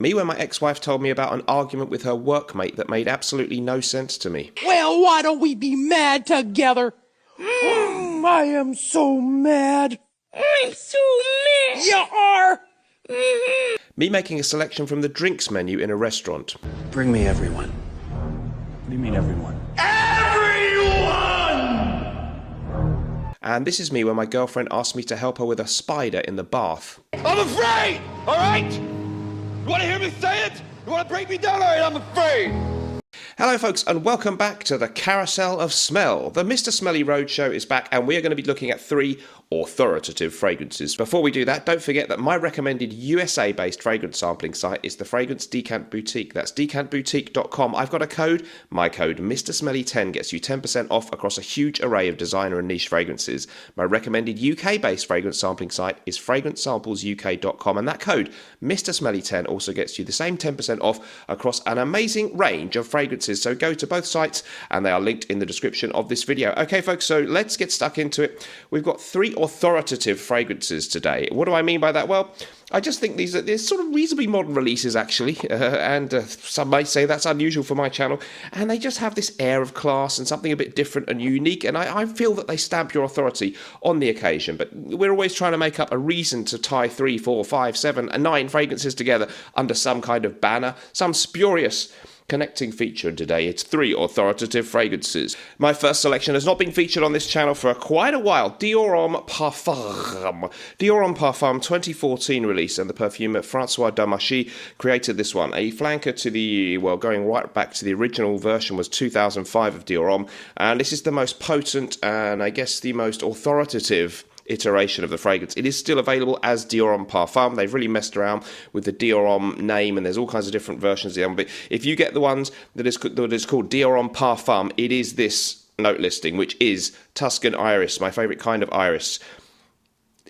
Me when my ex-wife told me about an argument with her workmate that made absolutely no sense to me. Well, why don't we be mad together? I am so mad. I'm so mad. You are. Me making a selection from the drinks menu in a restaurant. Bring me everyone. What do you mean everyone? And this is me when my girlfriend asked me to help her with a spider in the bath. I'm afraid, all right? You want to hear me say it? You want to break me down? All right, I'm afraid. Hello folks and welcome back to the Carousel of Smell. The Mr. Smelly Roadshow is back and we are going to be looking at 3 authoritative fragrances. Before we do that, don't forget that my recommended USA-based fragrance sampling site is the Fragrance Decant Boutique. That's decantboutique.com. I've got a code. My code, Mr. Smelly 10, gets you 10% off across a huge array of designer and niche fragrances. My recommended UK-based fragrance sampling site is fragrancesamplesuk.com, and that code, Mr. Smelly 10, also gets you the same 10% off across an amazing range of fragrances. So go to both sites and they are linked in the description of this video. Okay folks, so let's get stuck into it. We've got 3 authoritative fragrances today. What do I mean by that? Well, I just think they're sort of reasonably modern releases actually, and some may say that's unusual for my channel, and they just have this air of class and something a bit different and unique, and I feel that they stamp your authority on the occasion. But we're always trying to make up a reason to tie 3, 4, 5, 7 and 9 fragrances together under some kind of banner, some spurious connecting feature, and today it's 3 authoritative fragrances. My first selection has not been featured on this channel for quite a while. DIOR Homme Parfum. DIOR Homme Parfum 2014 release, and the perfumer Francois Damarchy created this one. A flanker to the, well, going right back to the original version was 2005 of DIOR Homme, and this is the most potent and I guess the most authoritative iteration of the fragrance. It is still available as DIOR Homme Parfum. They've really messed around with the DIOR Homme name, and there's all kinds of different versions of them. But if you get the ones that is called DIOR Homme Parfum, it is this note listing, which is Tuscan iris, my favourite kind of iris,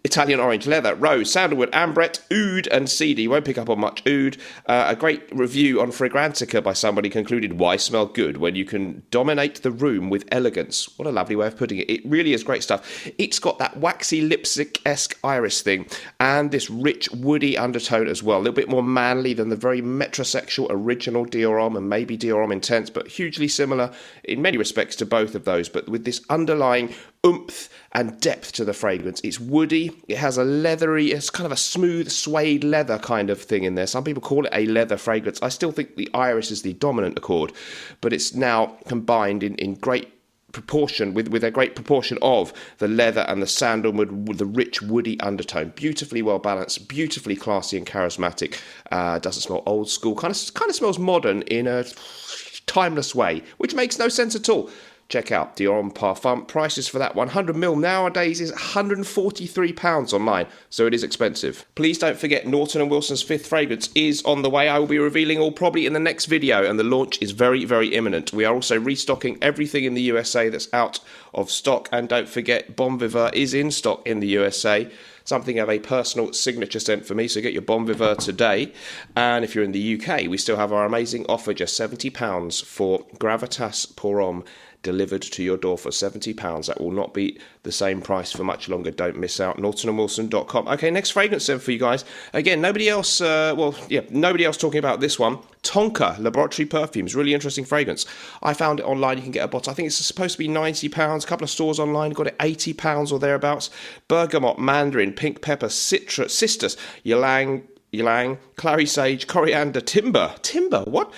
Italian orange, leather, rose, sandalwood, ambrette, oud, and cedar. You won't pick up on much oud. A great review on Fragrantica by somebody concluded, why smell good when you can dominate the room with elegance? What a lovely way of putting it. It really is great stuff. It's got that waxy lipstick-esque iris thing and this rich woody undertone as well. A little bit more manly than the very metrosexual original DIOR Homme and maybe DIOR Homme Intense, but hugely similar in many respects to both of those, but with this underlying oomph and depth to the fragrance. It's woody, it has a leathery, it's kind of a smooth suede leather kind of thing in there. Some people call it a leather fragrance. I still think the iris is the dominant accord, but it's now combined in great proportion with a great proportion of the leather and the sandalwood with the rich woody undertone. Beautifully well balanced, beautifully classy and charismatic. Doesn't smell old school, kind of smells modern in a timeless way, which makes no sense at all. Check out DIOR Homme Parfum. Prices for that 100ml nowadays is £143 online, so it is expensive. Please don't forget Norton & Wilson's 5th fragrance is on the way. I will be revealing all probably in the next video, and the launch is very, very imminent. We are also restocking everything in the USA that's out of stock, and don't forget Bon Vivant is in stock in the USA. Something of a personal signature scent for me, so get your Bon Vivant today. And if you're in the UK, we still have our amazing offer, just £70 for Gravitas Pour Homme, delivered to your door for £70. That will not be the same price for much longer. Don't miss out. NortonandWilson.com. Okay, next fragrance then for you guys. Again, nobody else talking about this one. TONKA Laboratory Perfumes. Really interesting fragrance. I found it online. You can get a bottle. I think it's supposed to be £90. A couple of stores online got it £80 or thereabouts. Bergamot, mandarin, pink pepper, citrus, cistus, ylang, clary sage, coriander, timber, what?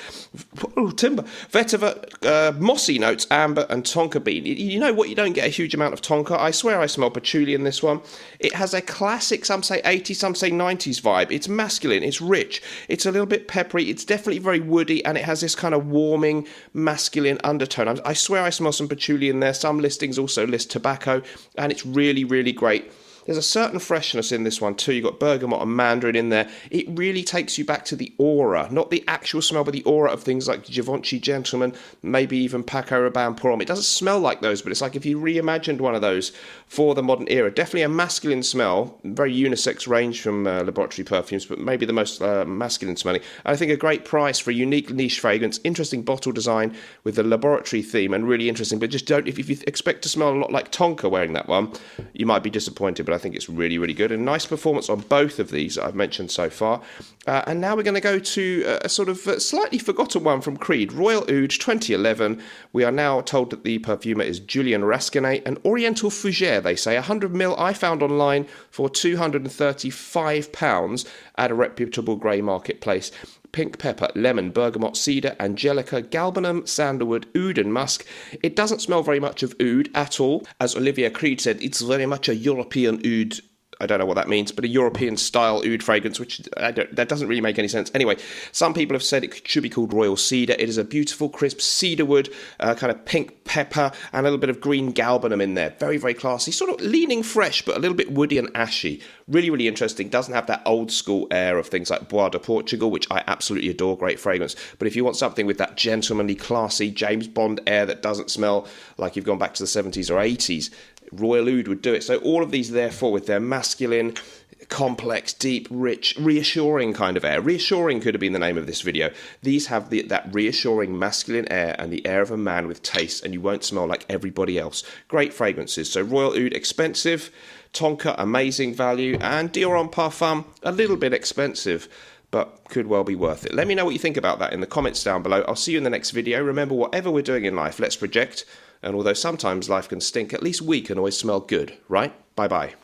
Oh, timber, vetiver, mossy notes, amber, and tonka bean. You know what? You don't get a huge amount of tonka. I swear I smell patchouli in this one. It has a classic, some say 80s, some say 90s vibe. It's masculine, it's rich, it's a little bit peppery, it's definitely very woody, and it has this kind of warming, masculine undertone. I swear I smell some patchouli in there. Some listings also list tobacco, and it's really, really great. There's a certain freshness in this one too. You've got bergamot and mandarin in there. It really takes you back to the aura, not the actual smell, but the aura of things like Givenchy Gentleman, maybe even Paco Rabanne Pour Homme. It doesn't smell like those, but it's like if you reimagined one of those for the modern era. Definitely a masculine smell, very unisex range from Laboratory Perfumes, but maybe the most masculine smelling. And I think a great price for a unique niche fragrance, interesting bottle design with the laboratory theme, and really interesting. But just don't, if you expect to smell a lot like Tonka wearing that one, you might be disappointed. But I think it's really, really good. And nice performance on both of these that I've mentioned so far. And now we're going to go to a sort of slightly forgotten one from Creed, Royal Oud 2011. We are now told that the perfumer is Julian Rasquinet, an Oriental Fougere, they say. 100ml I found online for £235 at a reputable grey marketplace. Pink pepper, lemon, bergamot, cedar, angelica, galbanum, sandalwood, oud and musk. It doesn't smell very much of oud at all. As Olivia Creed said, it's very much a European oud. I don't know what that means, but a European-style oud fragrance, which that doesn't really make any sense. Anyway, some people have said it should be called Royal Cedar. It is a beautiful, crisp cedarwood, kind of pink pepper, and a little bit of green galbanum in there. Very, very classy. Sort of leaning fresh, but a little bit woody and ashy. Really, really interesting. Doesn't have that old-school air of things like Bois de Portugal, which I absolutely adore. Great fragrance. But if you want something with that gentlemanly, classy James Bond air that doesn't smell like you've gone back to the 70s or 80s, Royal Oud would do it. So all of these, therefore, with their masculine, complex, deep, rich, reassuring kind of air. Reassuring could have been the name of this video. These have that reassuring masculine air and the air of a man with taste, and you won't smell like everybody else. Great fragrances. So Royal Oud, expensive. Tonka, amazing value. And DIOR PARFUM, a little bit expensive, but could well be worth it. Let me know what you think about that in the comments down below. I'll see you in the next video. Remember, whatever we're doing in life, let's project. And although sometimes life can stink, at least we can always smell good, right? Bye-bye.